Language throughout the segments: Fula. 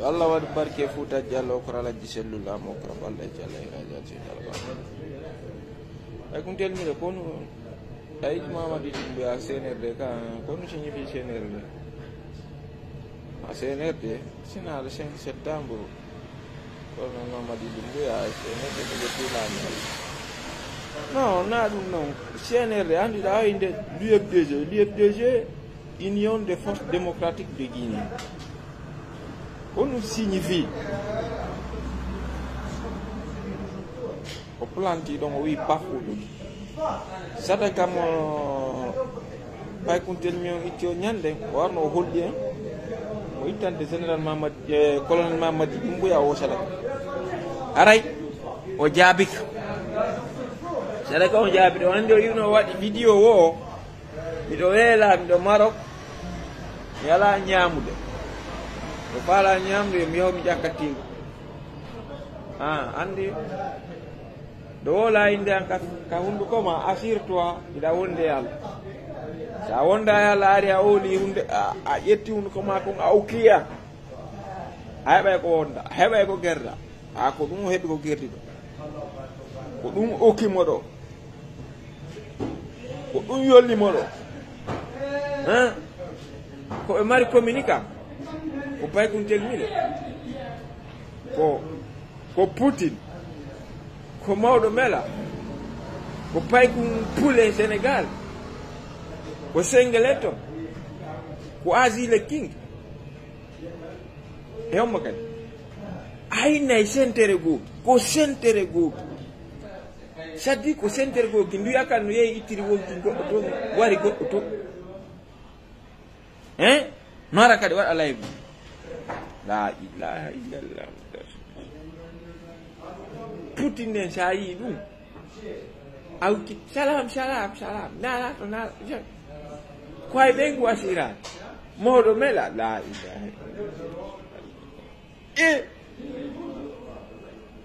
Allah wad barke Fouta Diallo ko rala jisellula mo ko Allah jalla iraja ci dalba ay kun tel mi ko no ay mama di dimbe ak CNRD ka ko no ci ñibi CNRD a CNRD sina le 5 septembre ko no mama di dimbe ay CNRD ko tila non na dum non CNRD andi da inde l'UFDG Union des forces démocratiques de Guinée. On nous signifie au plan donc oui parcours ça da kam pay kuntel mi itio nyande warno holdien mo itande général Mamad colonel Mamadi Doumbouya o sala aray o jabik sala ko jabi do ande you know what video wo mido wela mido Maroc yala nyamude ko fala nyamde mi yaw mi jakati andi do la inde an ka hundu ko ma assure toi ida wonde yalla sa wonda yalla ari a oli hunde a yetti hundu ko ma ko awkiya haybe ko wonda hebe ko gerda ko dum hebi ko gerdi do ko dum oki modo ko dum yolli modo ko e mari communica ko pay kun telmide ko Putin ko Maodo Mela ko pay kun Poulé Sénégal ko Sengeleto ko Asie le King e on makay ay nay sentere go ko sentere go sadi ko sentere go ki ndu yakan no yeyi itiri wonti goddo to wari goddo to mara kadi waɗa laybu la ilaha illallah Putin nen sa yi ɗum awki salam nala to nala koye ɓen go asira Maodo Mela la ilaha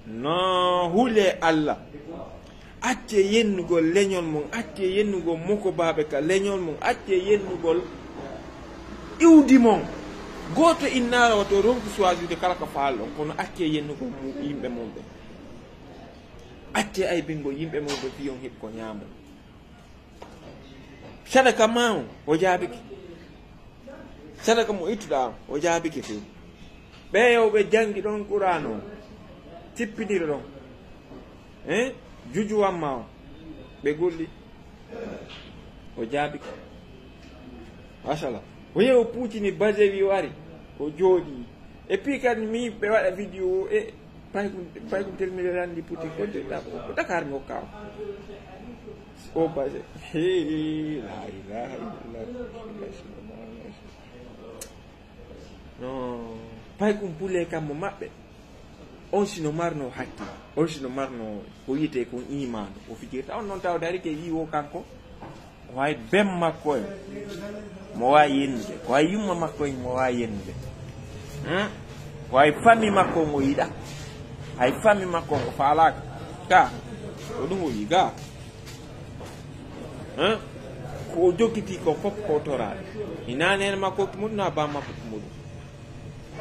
no hule Allah acce yennugol leñol mum acce yennugol moko baɓe ka leñol mum acce yennugol iwdi mon goto innara wato ronku choisir kala ko faalo kono acce yennugol yimɓe mum ɓe acce ay bingo yimɓe mum ɓe fiyon heɓ ko ñaamo sadaka ma o jaabiki sadaka mo ittuɗa o jaabiki few ɓeyoɓe jangi ɗon Qur'an o tippinira ɗon juju wamma o ɓe golli o jaabiki mashallah o yehi o puccini basewi wari o jooɗi et puis kadi mi ɓe waɗa vidéo e pay ko telmide randi Putin ko Dakar mi hokka o base la ilaha illallah non pay ko Poulé kam mo maɓɓe on sino marno hakki on sino marno ko yite ko imano o fijirta on noon taw dari ke wi o kanko o way bem makko en mo wawi yennude ko way yumma makko en mo wawi yennude ko way famille makko mo yiɗa hay famille makko ko falaka ka o ɗum o yi ga ko jokkiti ko fof ko torade ina nene makko ko muɗum na ba makko ko muɗum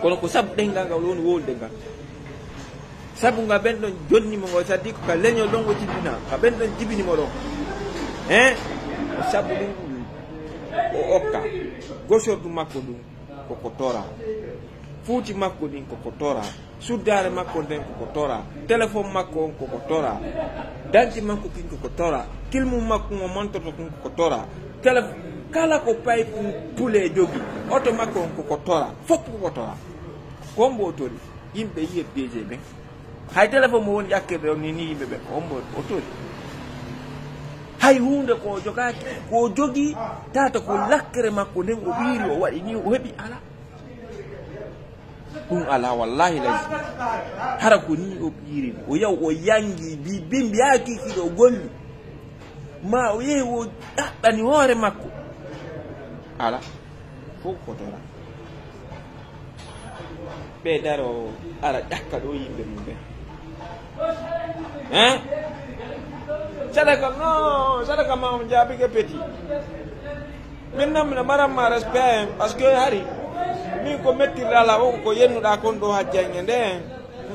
kono ko sabu ɗengal ngal woni wolde ngal sabu nga ɓen ɗon jonnimo ngo sadi ko ka leñol ɗon o jibbina ka ɓen ɗon jibinimo ɗon o sabu ɗum o okka gosordu makko ɗum koko tora fuuti makko ɗin koko tora suddare makko nden koko tora téléphone makko on koko tora danti makko kin koko tora kilmu makko mo mantoto kin koko tora kala ko pay Poulé jogi oto makko on koko tora fof koko tora kombo tori yimɓe yiye DG ɓen hay téléphone mo woni ƴakkirde on ni yimɓe ɓe kombo o tori hay hunde ko jogaki ko jogi tata ko lakkere makko nden o ɓiiri o waɗi ni o heɓi ala ɗum ala wallahi laysi hara ko ni o ɓiiri o yaw o yangi bimbiya kikiɗo o golli ma o yehi o ɗaɗɗani hoore makko ala fof kotora ɓe daro ara ƴakka ɗo yimɓe mum ɓe sadaka non sadaka ma on jaabike petit min namna maramma respect parce que hari min ko mettirɗala o ko yennuɗa kon ɗo ha jange nde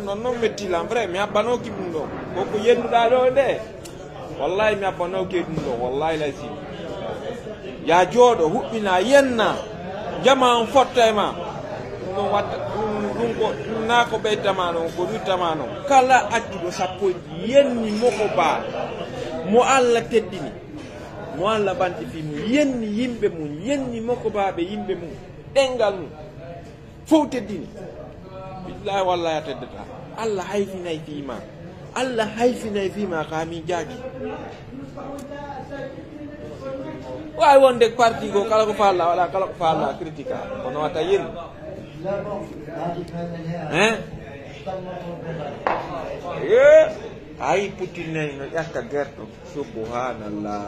non mettilam vrai mi habbanoki ɗum ɗo koko yennuɗa ɗo nde wallahi mi habbanoki ɗum ɗo wallahi lasim ya jooɗo huɓɓina yenna jama on fotta e ma ɗum watta ɗum ko na ko ɓeydtama ɗon ko ɗuttama ɗon kala accuɗo sappo yenni moko ba mo Allah teddini mo Allah ɓanti fi mum yenni yimɓe mum yenni moko baɓe yimɓe mum ɗengal mum fof teddini billahi wallahi a teddata Allah hayfinay fima Allah hayfinay fima ka min jaaki wawi wonde parti ko kala ko falla wala kala ko falla critique kono wata yenni ayi putinnayi no ƴakka guerto subhanallah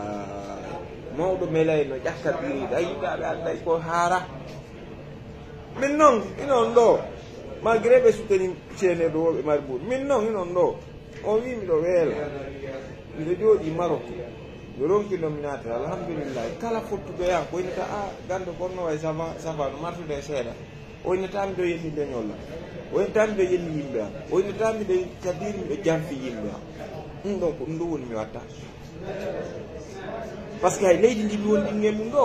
mawɗo melay no ƴakka ɓiriɗo a yiɗaɓe anday ko haara min noon inon ɗo malgré ɓe suteni ceene ɗo woɓe mari ɓuuri min noon inon ɗo o wi miɗo weela miɗo jooɗi Maroc mi ronki nominate alhamdulillah kala fottuɗo yan ko winata a gande gonno way safa no martude e seeɗa o winatami ɗo yenni leñolla o winatami ɗo yenni yimɓe am o winatami ɗo cadiri miɗo janfi yimɓe am ɗum ɗon ko ɗum ɗo woni mi watta par ce que hay leydi ndi mi wonɗinge mum ɗo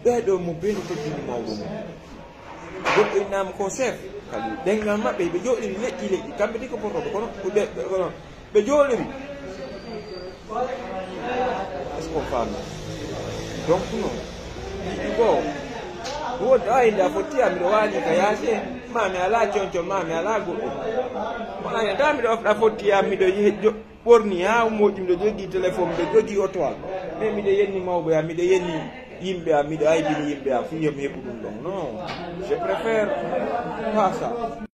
ɓeɗo mo beeni toddini mawɗo mum goɗɗo innama ko chef kadi ɗengal maɓɓe ɓe jooɗiri leƴƴi kamɓe ɗi ko potoɓe kono ɓe jooɗiri est ce qu'on fanda donc non ɗiɗi goo woodi ayinde a fottiyam miɗo waali ka yaase mami ala concon mami ala goɗɗo wonani ta miɗo ofɗa fottiyam miɗo ɓorni ha moƴƴi miɗo jogui téléphone miɗo jogui otoal mais miɗo yenni mawɓe am miɗo yenni yimɓe am miɗo aybini yimɓe am fu yomi heɓu ɗum ɗon non je préfère pas ça